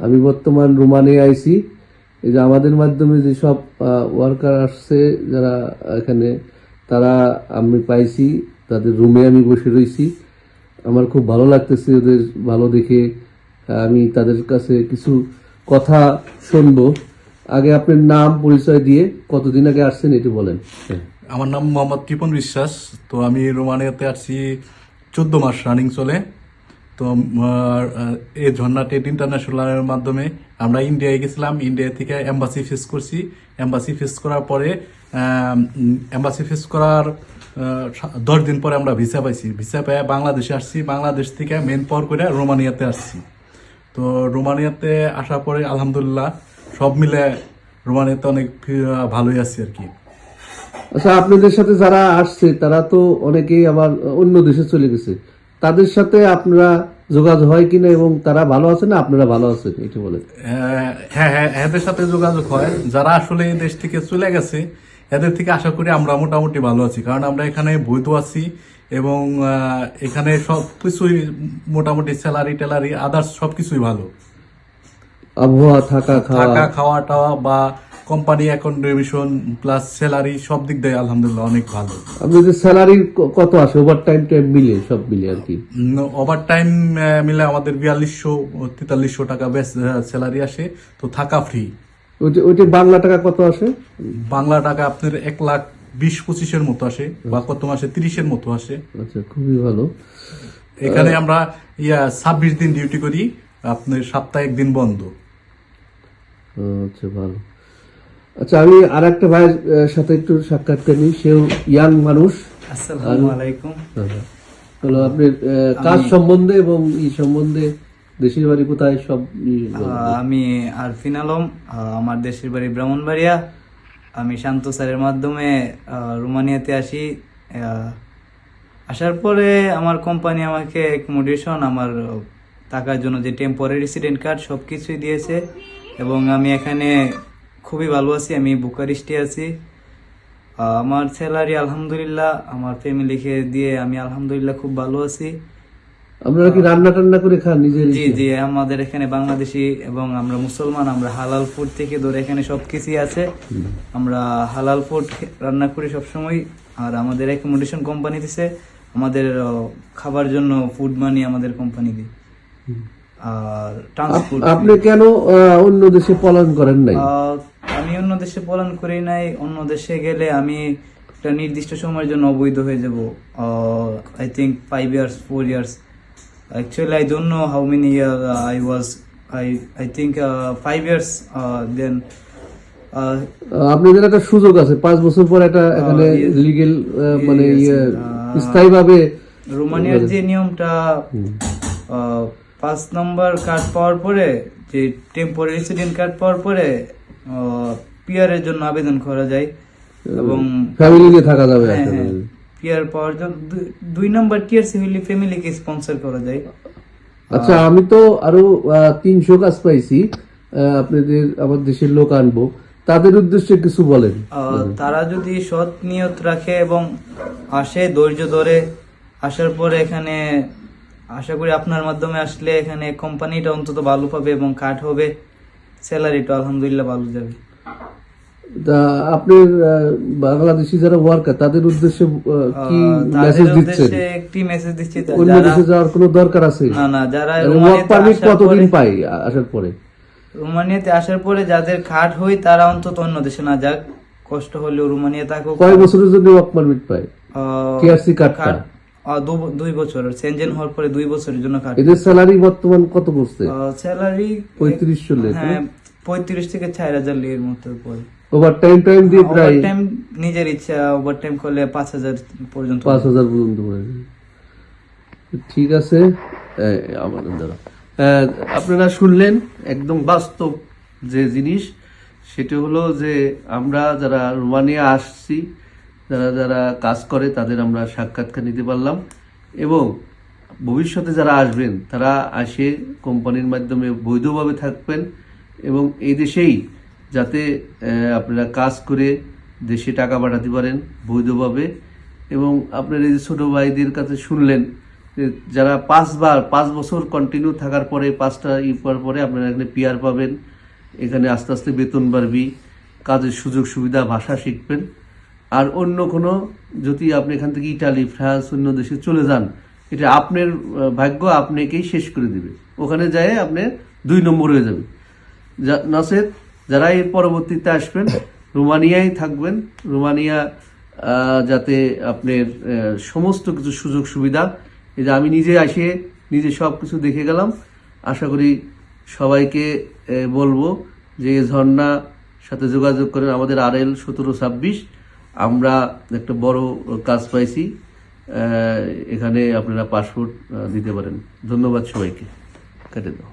আমি বর্তমান রোমানিয়া আইছি। এই যে আমাদের মাধ্যমে যে সব ওয়ার্কার আসছে যারা এখানে, তারা আমি পাইছি, তাদের রুমে আমি বসে রয়েছি। আমার খুব ভালো লাগতেছে ওদের ভালো দেখে। আমি তাদের কাছে কিছু কথা শুনবো। আগে আপনার নাম পরিচয় দিয়ে কতদিন আগে আসছেন এটি বলেন। আমার নাম মোহাম্মদ কৃপন বিশ্বাস। তো আমি রোমানিয়াতে আসছি 14 মাস রানিং চলে। তো এই ঝর্ণা টেট ইন্টারন্যাশনালের মাধ্যমে আমরা ইন্ডিয়ায় গেছিলাম। ইন্ডিয়া থেকে এম্বাসি ফেস করছি। এম্বাসি ফেস করার পরে এম্বাসি ফেস করার 10 দিন পরে আমরা ভিসা পাইছি। ভিসা পেয়ে বাংলাদেশে আসছি। বাংলাদেশ থেকে মেন পাওয়ার করে রোমানিয়াতে আসছি। তো রোমানিয়াতে আসার পরে আলহামদুলিল্লাহ সব মিলে রোমানিয়াতে অনেক ভালোই আছি আর কি। আচ্ছা, আপনাদের সাথে যারা আসছে তারা তো অনেকেই আবার অন্য দেশে চলে গেছে, তাদের সাথে আপনারা যোগাযোগ হয় কিনা এবং তারা ভালো আছে না আপনারা ভালো আছেন এটি বলেন। হ্যাঁ হ্যাঁ, এদের সাথে যোগাযোগ হয়। যারা আসলে এই দেশ থেকে চলে গেছে এদের থেকে আশা করি আমরা মোটামুটি ভালো আছি, কারণ আমরা এখানে বৈধ আছি এবং এখানে সব কিছুই মোটামুটি স্যালারি টেলারি আদার্স সবকিছুই ভালো। আবহাওয়া, থাকা খাওয়া টাওয়া বা কোম্পানি অ্যাকোমোডেশন প্লাস স্যালারি সব দিক দিয়ে আলহামদুলিল্লাহ অনেক ভালো। আপনাদের স্যালারি কত আসে? ওভার টাইম মিলে সব মিলে আর কি? ওভার টাইম মিলে আমাদের 4200-4300 টাকা বেশ স্যালারি আসে। তো থাকা ফ্রি। ওইটা বাংলা টাকা কত আসে? বাংলা টাকা আপনার 1,20,25-এর মতো আসে, বা কত মাসে 30-এর মতো আসে। আচ্ছা, খুবই ভালো। এখানে আমরা 26 দিন ডিউটি করি, আপনার সপ্তাহে 1 দিন বন্ধ। আচ্ছা, ভালো। আচ্ছা, আমি আর একটা ভাইয়ের সাথে একটু সাক্ষাৎকার নিই। সেও ইয়াং মানুষ। আসসালামু আলাইকুম। হলো আপনার কাজ সম্বন্ধে এবং এই সম্বন্ধে, দেশের বাড়ি কোথায় সব। আমি আরফিন আলম, আমার দেশের বাড়ি ব্রাহ্মণবাড়িয়া। আমি শান্ত স্যারের মাধ্যমে রোমানিয়াতে আসি। আসার পরে আমার কোম্পানি আমাকে অ্যাকোমোডেশন, আমার থাকার জন্য যে টেম্পোরারি রেসিডেন্ট কার্ড সব কিছুই দিয়েছে এবং আমি এখানে খুবই ভালো আছি। আমি বুকারিস্টে আছি। আমার স্যালারি আলহামদুলিল্লাহ আমার ফ্যামিলিকে দিয়ে আমি আলহামদুলিল্লাহ খুব ভালো আছি। আপনারা কি রান্না টান্না করে খান নিজের? জি জি, আমাদের এখানে বাংলাদেশি এবং আমরা মুসলমান, আমরা হালাল ফুড থেকে ধরে এখানে সবকিছুই আছে। আমরা হালাল ফুড রান্না করি সবসময়। আর আমাদের অ্যাকোমোডেশন কোম্পানি দিছে, আমাদের খাবার জন্য ফুড মানি আমাদের কোম্পানি দিই। আর ট্রান্সপোর্ট। আপনি কেন অন্য দেশে পলায়ন করেন নাই? আমি অন্য দেশে পলায়ন করি নাই। অন্য দেশে গেলে আমি একটা নির্দিষ্ট সময়ের জন্য অবৈধ হয়ে যাব। I think 5 years 4 years. Actually, I don't know how many years I was. I think 5 years. Then আপনাদের একটা সুযোগ আছে 5 বছর পর একটা এখানে লিগ্যাল মানে স্থায়ীভাবে। রোমানিয়ার যে নিয়মটা 5 নম্বর কার্ড পাওয়ার পরে, যে টেম্পোরারি রেসিডেন্ট কার্ড পাওয়ার পরে পিআর এর জন্য আবেদন করা যায় এবং ফ্যামিলি নিয়ে থাকা যাবে। পিআর পাওয়ার জন্য 2 নম্বর টিআরসি হইলে ফ্যামিলিকে স্পন্সর করা যায়। আচ্ছা, আমি তো আরো 300 কাজ পাইছি। আপনাদের আমার দেশের লোক আনবো, তাদের উদ্দেশ্যে কিছু বলেন। তারা যদি সৎ নিয়ত রাখে এবং আসে, ধৈর্য ধরে আসার পরে এখানে আশা করি আপনার মাধ্যমে আসলে এখানে কোম্পানিটা অন্তত ভালো পাবে এবং কাট হবে, স্যালারিটা আলহামদুলিল্লাহ ভালো যাবে। আপনার বাংলাদেশি যারা ওয়ার্কার তাদের উদ্দেশ্যে কি মেসেজ দিচ্ছেন? একটি মেসেজ দিচ্ছি, অন্য দেশে যাওয়ার কোনো দরকার আছে না না, যারা ওয়ার্ক পারমিট কতদিন পাই আসার পরে? রোমানিয়াতে আসার পরে যাদের কার্ড হয় তারা অন্তত অন্য দেশে না যাক, কষ্ট হলেও রোমানিয়া থাকুক। কয় বছরের জন্য ওয়ার্ক পারমিট পায় টিআরসি কার্ডটা? 2 বছর। সেনজেন হওয়ার পরে 2 বছরের জন্য কার্ড। এদের স্যালারি বর্তমান কত পড়ছে? স্যালারি 3500 লে। হ্যাঁ, 35 থেকে 4000 এর মতো পড়ে। ওভার টাইম দিয়ে প্রায় ওভারটাইম নিজের ইচ্ছা, ওভারটাইম করলে 5000 পর্যন্ত। 5000 পর্যন্ত পড়ে। ঠিক আছে। আমাদের দ্বারা আপনারা শুনলেন একদম বাস্তব যে জিনিস, সেটা হলো যে আমরা যারা রোমানিয়া আসছি, যারা যারা কাজ করে তাদের আমরা সাক্ষাৎকার নিতে পারলাম এবং ভবিষ্যতে যারা আসবেন তারা আসে কোম্পানির মাধ্যমে বৈধভাবে থাকবেন এবং এই দেশেই যাতে আপনারা কাজ করে দেশে টাকা পাঠাতে পারেন বৈধভাবে। এবং আপনার এই যে ছোটো ভাইদের কাছে শুনলেন যে যারা 5 বছর কন্টিনিউ থাকার পরে 5টা পর পরে আপনারা এখানে পিআর পাবেন, এখানে আস্তে আস্তে বেতন বাড়বি, কাজের সুযোগ সুবিধা, ভাষা শিখবেন। আর অন্য কোনো যদি আপনি এখান থেকে ইটালি, ফ্রান্স, অন্য দেশে চলে যান, এটা আপনার ভাগ্য আপনাকেই শেষ করে দিবে। ওখানে যায় আপনি 2 নম্বর হয়ে যাবে। নচেত যারা এর পরবর্তীতে আসবেন রোমানিয়ায় থাকবেন, রোমানিয়া যাতে আপনার সমস্ত কিছু সুযোগ সুবিধা, এই যে আমি নিজে সব কিছু দেখে গেলাম। আশা করি সবাইকে বলবো যে এই ঝর্ণার সাথে যোগাযোগ করেন। আমাদের RL 1726, আমরা একটা বড় কাজ পাইছি, এখানে আপনারা পাসপোর্ট দিতে পারেন। ধন্যবাদ সবাইকে, কেটে দাও।